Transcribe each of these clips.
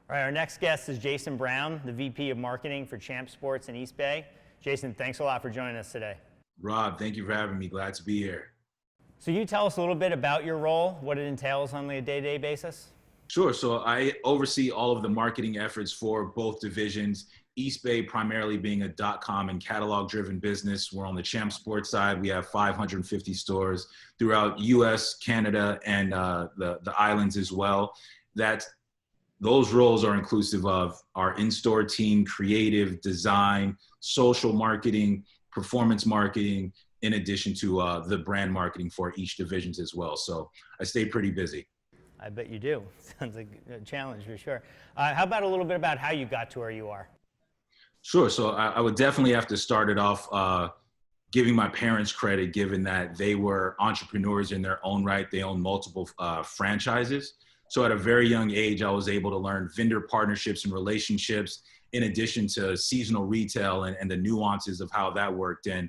All right, our next guest is Jason Brown, the VP of Marketing for Champ Sports and Eastbay. Jason, thanks a lot for joining us today. Rob, thank you for having me. Glad to be here. So you tell us a little bit about your role, what it entails on a day-to-day basis? Sure. So I oversee all of the marketing efforts for both divisions. Eastbay primarily being a .com and catalog-driven business. We're on the Champ Sports side. We have 550 stores throughout U.S., Canada, and the islands as well. Those roles are inclusive of our in-store team, creative, design, social marketing, performance marketing, in addition to the brand marketing for each divisions as well. So I stay pretty busy. I bet you do. Sounds like a challenge for sure. How about a little bit about how you got to where you are? Sure. So I would definitely have to start it off giving my parents credit, given that they were entrepreneurs in their own right. They own multiple franchises. So at a very young age, I was able to learn vendor partnerships and relationships, in addition to seasonal retail and the nuances of how that worked. And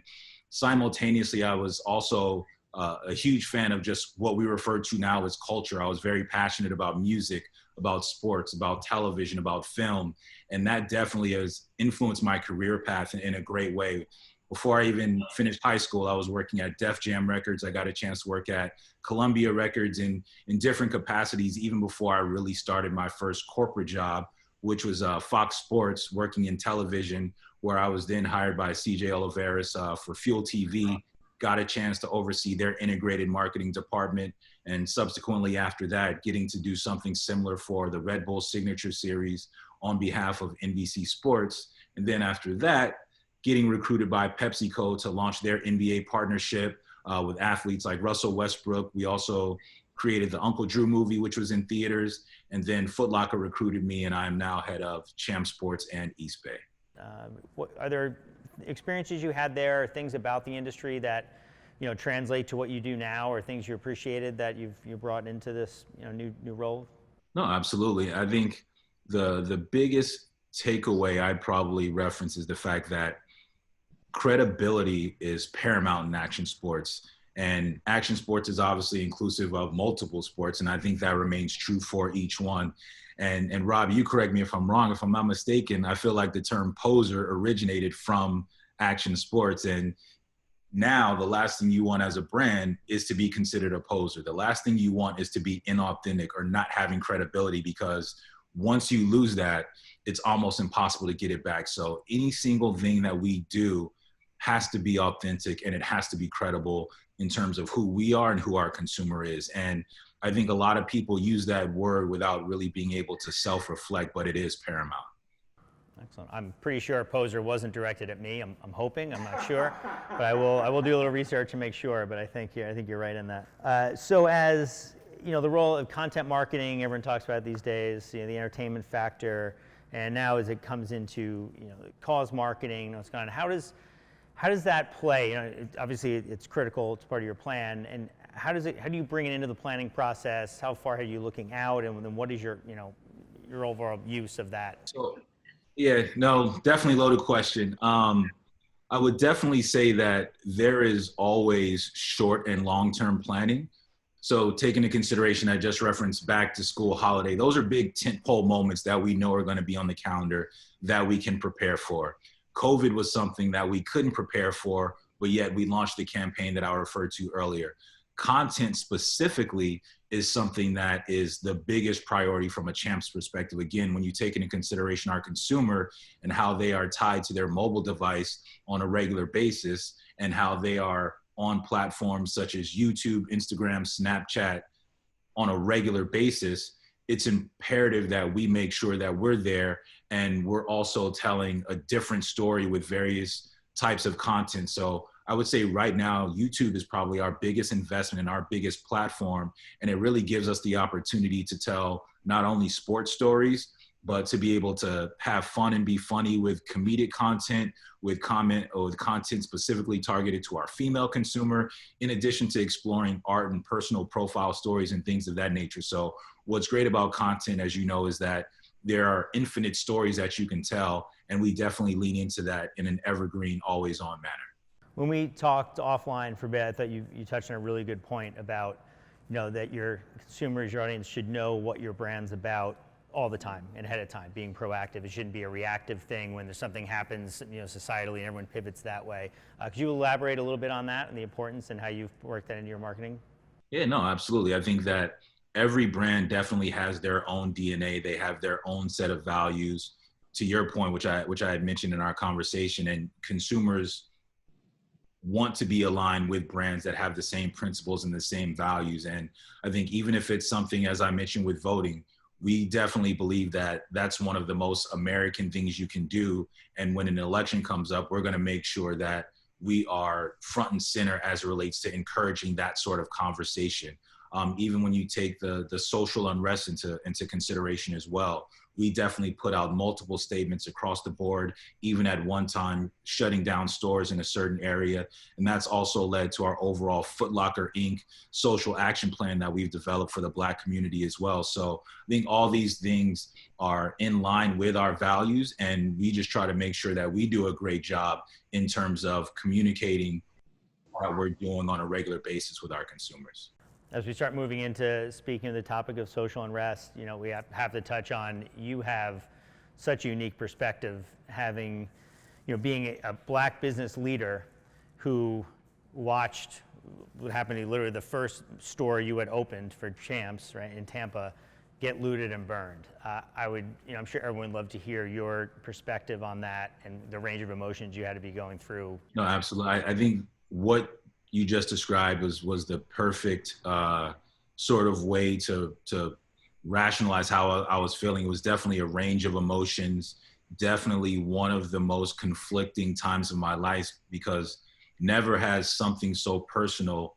simultaneously, I was also a huge fan of just what we refer to now as culture. I was very passionate about music, about sports, about television, about film. And that definitely has influenced my career path in a great way. Before I even finished high school, I was working at Def Jam Records. I got a chance to work at Columbia Records in different capacities, even before I really started my first corporate job, which was Fox Sports, working in television, where I was then hired by CJ Oliveris for Fuel TV, got a chance to oversee their integrated marketing department, and subsequently after that, getting to do something similar for the Red Bull Signature Series on behalf of NBC Sports. And then after that, getting recruited by PepsiCo to launch their NBA partnership with athletes like Russell Westbrook. We also created the Uncle Drew movie, which was in theaters, and then Foot Locker recruited me, and I am now head of Champ Sports and Eastbay. Are there experiences you had there, or things about the industry that translate to what you do now, or things you appreciated that you brought into this new role? No, absolutely. I think the biggest takeaway I'd probably reference is the fact that credibility is paramount in action sports, and action sports is obviously inclusive of multiple sports, and I think that remains true for each one. And Rob, you correct me if I'm wrong. If I'm not mistaken, I feel like the term poser originated from action sports, and now the last thing you want as a brand is to be considered a poser. The last thing you want is to be inauthentic or not having credibility, because once you lose that, it's almost impossible to get it back. So any single thing that we do has to be authentic, and it has to be credible in terms of who we are and who our consumer is. And I think a lot of people use that word without really being able to self-reflect, but it is paramount. Excellent. I'm pretty sure poser wasn't directed at me. I'm hoping. I'm not sure, but I will do a little research and make sure. But I think you're right in that. So as the role of content marketing, everyone talks about these days, the entertainment factor, and now as it comes into cause marketing, what's going on, how does that play? Obviously it's critical, it's part of your plan, and how do you bring it into the planning process? How far are you looking out, and then what is your overall use of that? So, yeah, no, definitely loaded question. I would definitely say that there is always short and long-term planning. So taking into consideration, I just referenced back to school holiday. Those are big tentpole moments that we know are going to be on the calendar that we can prepare for. COVID was something that we couldn't prepare for, but yet we launched the campaign that I referred to earlier. Content specifically is something that is the biggest priority from a Champ's perspective. Again, when you take into consideration our consumer and how they are tied to their mobile device on a regular basis, and how they are on platforms such as YouTube, Instagram, Snapchat on a regular basis, it's imperative that we make sure that we're there, and we're also telling a different story with various types of content. So I would say right now, YouTube is probably our biggest investment and our biggest platform. And it really gives us the opportunity to tell not only sports stories, but to be able to have fun and be funny with comedic content, with content specifically targeted to our female consumer, in addition to exploring art and personal profile stories and things of that nature. So what's great about content, as you know, is that there are infinite stories that you can tell, and we definitely lean into that in an evergreen, always on manner. When we talked offline for a bit, I thought you touched on a really good point about, that your consumers, your audience should know what your brand's about all the time and ahead of time, being proactive. It shouldn't be a reactive thing when there's something happens, societally, and everyone pivots that way. Could you elaborate a little bit on that and the importance and how you've worked that into your marketing? Yeah, no, absolutely. I think that every brand definitely has their own DNA. They have their own set of values. To your point, which I had mentioned in our conversation, and consumers want to be aligned with brands that have the same principles and the same values. And I think even if it's something, as I mentioned with voting, we definitely believe that that's one of the most American things you can do. And when an election comes up, we're going to make sure that we are front and center as it relates to encouraging that sort of conversation. Even when you take the social unrest into consideration as well, we definitely put out multiple statements across the board, even at one time shutting down stores in a certain area. And that's also led to our overall Foot Locker Inc. social action plan that we've developed for the Black community as well. So I think all these things are in line with our values, and we just try to make sure that we do a great job in terms of communicating what we're doing on a regular basis with our consumers. As we start moving into speaking of the topic of social unrest, we have to touch on, you have such a unique perspective, having, being a Black business leader who watched what happened to be literally the first store you had opened for Champs, right, in Tampa, get looted and burned. I'm sure everyone would love to hear your perspective on that and the range of emotions you had to be going through. No, absolutely. I think what you just described was the perfect sort of way to rationalize how I was feeling. It was definitely a range of emotions, definitely one of the most conflicting times of my life, because never has something so personal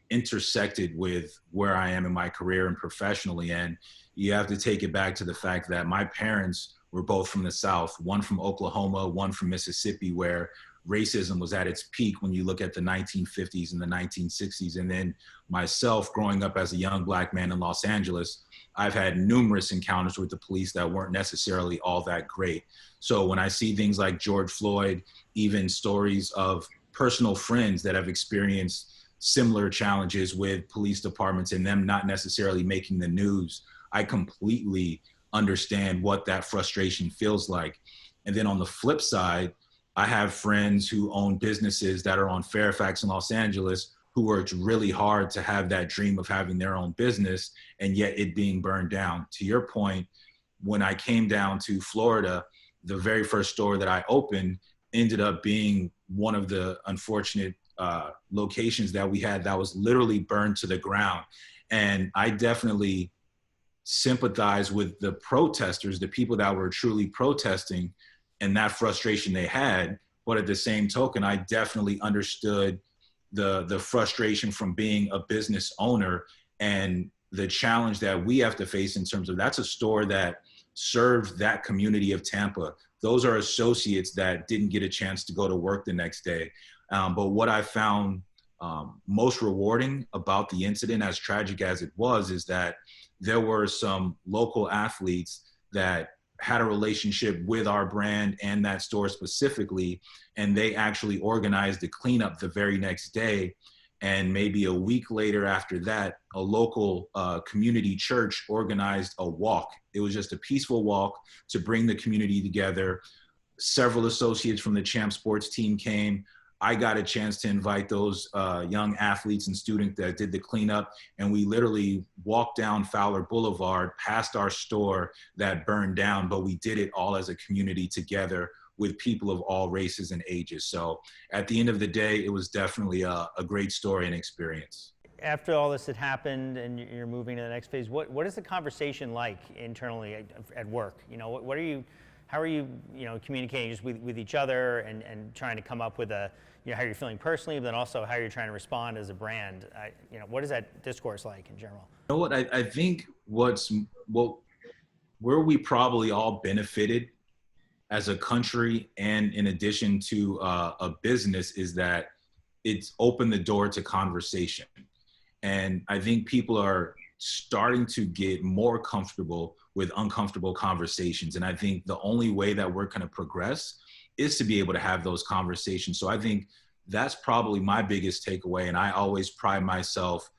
intersected with where I am in my career and professionally. And you have to take it back to the fact that my parents were both from the South, one from Oklahoma, one from Mississippi, where racism was at its peak when you look at the 1950s and the 1960s. And then myself, growing up as a young Black man in Los Angeles, I've had numerous encounters with the police that weren't necessarily all that great. So when I see things like George Floyd, even stories of personal friends that have experienced similar challenges with police departments and them not necessarily making the news, I completely understand what that frustration feels like. And then on the flip side, I have friends who own businesses that are on Fairfax in Los Angeles who worked really hard to have that dream of having their own business, and yet it being burned down. To your point, when I came down to Florida, the very first store that I opened ended up being one of the unfortunate locations that we had that was literally burned to the ground. And I definitely sympathize with the protesters, the people that were truly protesting, and that frustration they had. But at the same token, I definitely understood the frustration from being a business owner and the challenge that we have to face in terms of, that's a store that served that community of Tampa. Those are associates that didn't get a chance to go to work the next day. But what I found most rewarding about the incident, as tragic as it was, is that there were some local athletes that had a relationship with our brand and that store specifically, and they actually organized the cleanup the very next day. And maybe a week later after that, a local community church organized a walk. It was just a peaceful walk to bring the community together. Several associates from the Champ Sports team came. I got a chance to invite those young athletes and students that did the cleanup, and we literally walked down Fowler Boulevard past our store that burned down, but we did it all as a community together with people of all races and ages. So at the end of the day, it was definitely a great story and experience. After all this had happened and you're moving to the next phase, what is the conversation like internally at work? How are you communicating just with each other and trying to come up with how you're feeling personally, but then also how you're trying to respond as a brand? What is that discourse like in general? You know what, I think where we probably all benefited as a country, and in addition to a business, is that it's opened the door to conversation. And I think people are starting to get more comfortable with uncomfortable conversations. And I think the only way that we're going to progress is to be able to have those conversations. So I think that's probably my biggest takeaway. And I always pride myself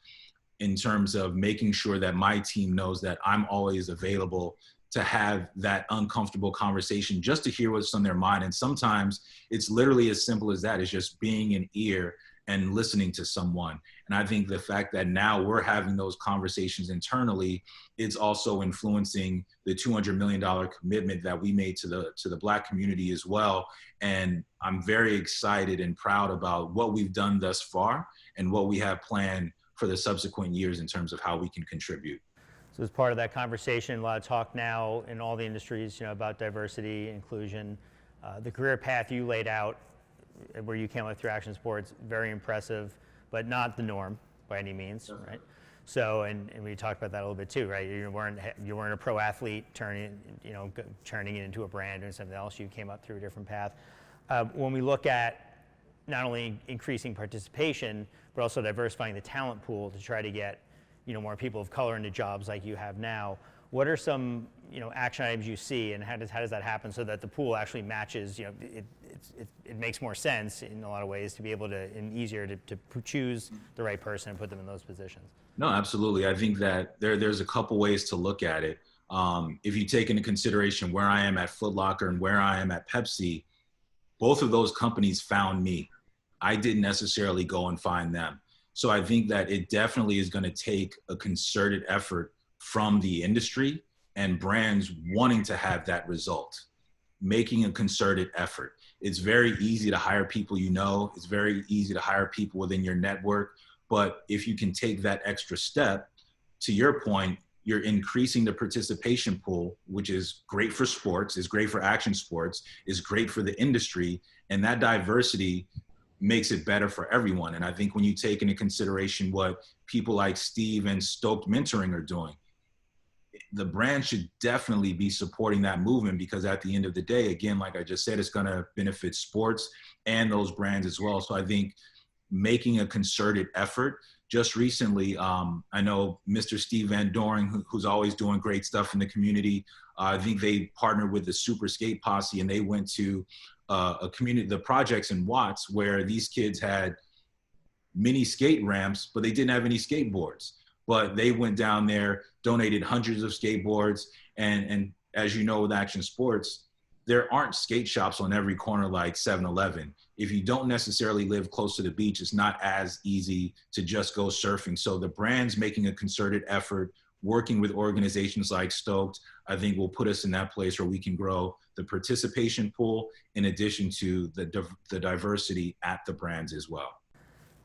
in terms of making sure that my team knows that I'm always available to have that uncomfortable conversation, just to hear what's on their mind. And sometimes it's literally as simple as that. It's just being an ear and listening to someone. And I think the fact that now we're having those conversations internally, it's also influencing the $200 million commitment that we made to the Black community as well. And I'm very excited and proud about what we've done thus far and what we have planned for the subsequent years in terms of how we can contribute. So as part of that conversation, a lot of talk now in all the industries, about diversity, inclusion. The career path you laid out, where you came up through action sports, very impressive, but not the norm by any means, right? So, and we talked about that a little bit too, right? You weren't a pro athlete turning it into a brand or something else. You came up through a different path. When we look at not only increasing participation, but also diversifying the talent pool to try to get more people of color into jobs like you have now. What are some action items you see, and how does that happen so that the pool actually matches? It makes more sense in a lot of ways to be able to, and easier to choose the right person and put them in those positions. No, absolutely. I think that there's a couple ways to look at it. If you take into consideration where I am at Foot Locker and where I am at Pepsi, both of those companies found me. I didn't necessarily go and find them. So I think that it definitely is going to take a concerted effort from the industry and brands wanting to have that result, making a concerted effort. It's very easy to hire people it's very easy to hire people within your network. But if you can take that extra step, to your point, you're increasing the participation pool, which is great for sports, is great for action sports, is great for the industry. And that diversity makes it better for everyone. And I think when you take into consideration what people like Steve and Stoked Mentoring are doing, the brand should definitely be supporting that movement, because at the end of the day, again, like I just said, it's going to benefit sports and those brands as well. So I think making a concerted effort. Just recently, I know Mr. Steve Van Doren, who's always doing great stuff in the community. I think they partnered with the Super Skate Posse, and they went to a community, the projects in Watts, where these kids had mini skate ramps, but they didn't have any skateboards. But they went down there, donated hundreds of skateboards. And as you know, with action sports, there aren't skate shops on every corner like 7-Eleven. If you don't necessarily live close to the beach, it's not as easy to just go surfing. So the brand's making a concerted effort, working with organizations like Stoked, I think will put us in that place where we can grow the participation pool in addition to the diversity at the brands as well.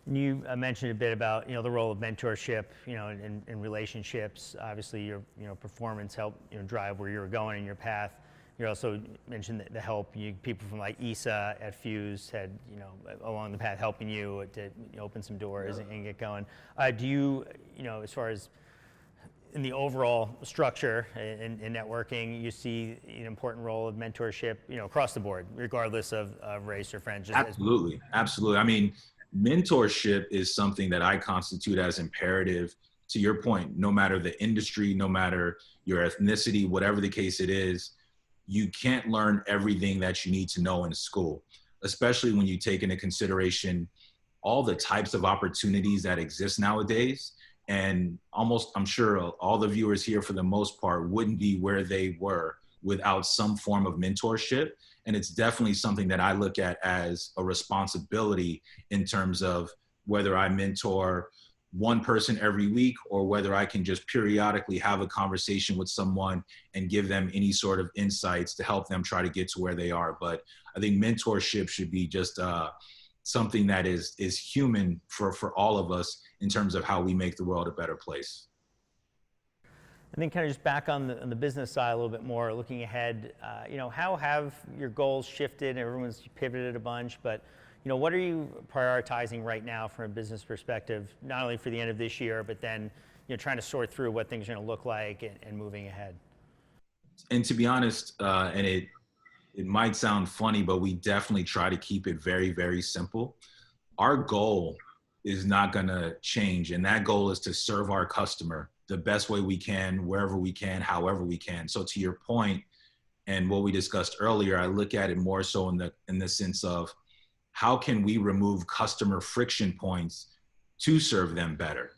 You mentioned a bit about the role of mentorship, in relationships. Obviously, your performance helped drive where you were going in your path. You also mentioned the help. People from like ESA at Fuse had along the path helping you to open some doors and get going. Do you as far as in the overall structure in networking, you see an important role of mentorship across the board, regardless of race or friends? Absolutely. I mean, mentorship is something that I constitute as imperative. To your point, no matter the industry, no matter your ethnicity, whatever the case it is, you can't learn everything that you need to know in school, especially when you take into consideration all the types of opportunities that exist nowadays. And I'm sure all the viewers here, for the most part, wouldn't be where they were without some form of mentorship. And it's definitely something that I look at as a responsibility in terms of whether I mentor one person every week or whether I can just periodically have a conversation with someone and give them any sort of insights to help them try to get to where they are. But I think mentorship should be just something that is human for all of us in terms of how we make the world a better place. And then kind of just back on the business side a little bit more, looking ahead, how have your goals shifted? Everyone's pivoted a bunch, but what are you prioritizing right now from a business perspective, not only for the end of this year, but then trying to sort through what things are going to look like and moving ahead? And to be honest, and it might sound funny, but we definitely try to keep it very, very simple. Our goal is not going to change, and that goal is to serve our customer the best way we can, wherever we can, however we can. So to your point, and what we discussed earlier, I look at it more so in the sense of how can we remove customer friction points to serve them better?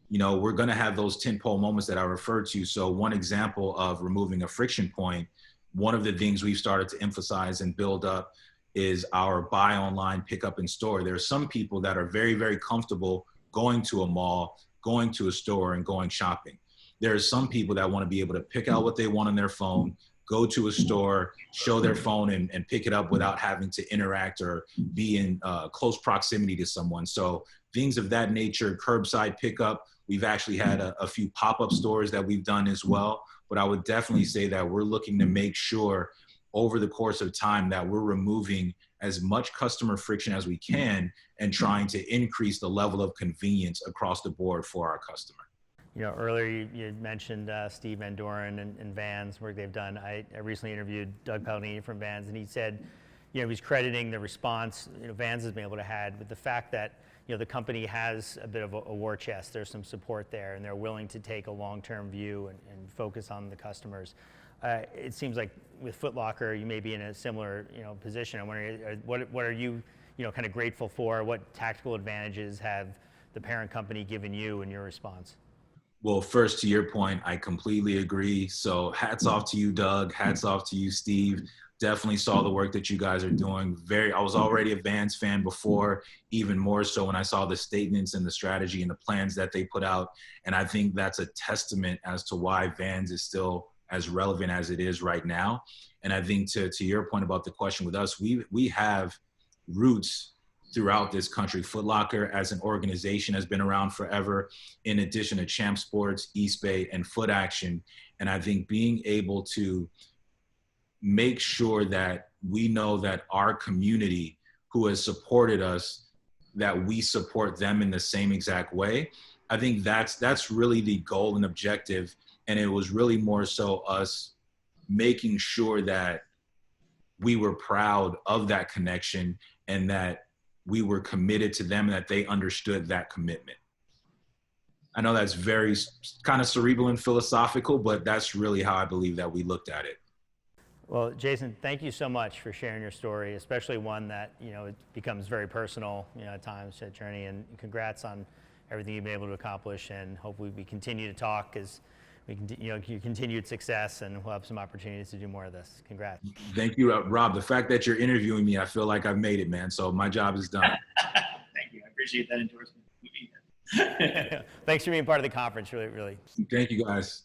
we're going to have those tentpole moments that I referred to. So one example of removing a friction point, one of the things we've started to emphasize and build up is our buy online, pick up in store. There are some people that are very, very comfortable going to a mall, going to a store, and going shopping. There are some people that want to be able to pick out what they want on their phone, go to a store, show their phone, and pick it up without having to interact or be in close proximity to someone. So things of that nature, curbside pickup. We've actually had a few pop-up stores that we've done as well. But I would definitely say that we're looking to make sure over the course of time that we're removing as much customer friction as we can and trying to increase the level of convenience across the board for our customer. Earlier you mentioned Steve Van Doren and Vans, work they've done. I recently interviewed Doug Palladini from Vans, and he said, he's crediting the response Vans has been able to have with the fact that the company has a bit of a war chest. There's some support there, and they're willing to take a long-term view and focus on the customers. It seems like with Foot Locker, you may be in a similar position. I'm wondering, what are you kind of grateful for? What tactical advantages have the parent company given you in your response? Well, first, to your point, I completely agree. So hats off to you, Doug. Hats off to you, Steve. Definitely saw the work that you guys are doing. I was already a Vans fan before, even more so when I saw the statements and the strategy and the plans that they put out. And I think that's a testament as to why Vans is still as relevant as it is right now. And I think to your point about the question with us, we have roots throughout this country. Foot Locker as an organization has been around forever, in addition to Champ Sports, Eastbay, and Foot Action. And I think being able to make sure that we know that our community who has supported us, that we support them in the same exact way. I think that's really the goal and objective. And it was really more so us making sure that we were proud of that connection and that we were committed to them, and that they understood that commitment. I know that's very kind of cerebral and philosophical, but that's really how I believe that we looked at it. Well, Jason, thank you so much for sharing your story, especially one that, it becomes very personal, at times, that journey, and congrats on everything you've been able to accomplish, and hopefully we continue to talk as we can, your continued success, and we'll have some opportunities to do more of this. Congrats. Thank you, Rob. The fact that you're interviewing me, I feel like I've made it, man. So my job is done. Thank you. I appreciate that endorsement. Thanks for being part of the conference. Really, really. Thank you, guys.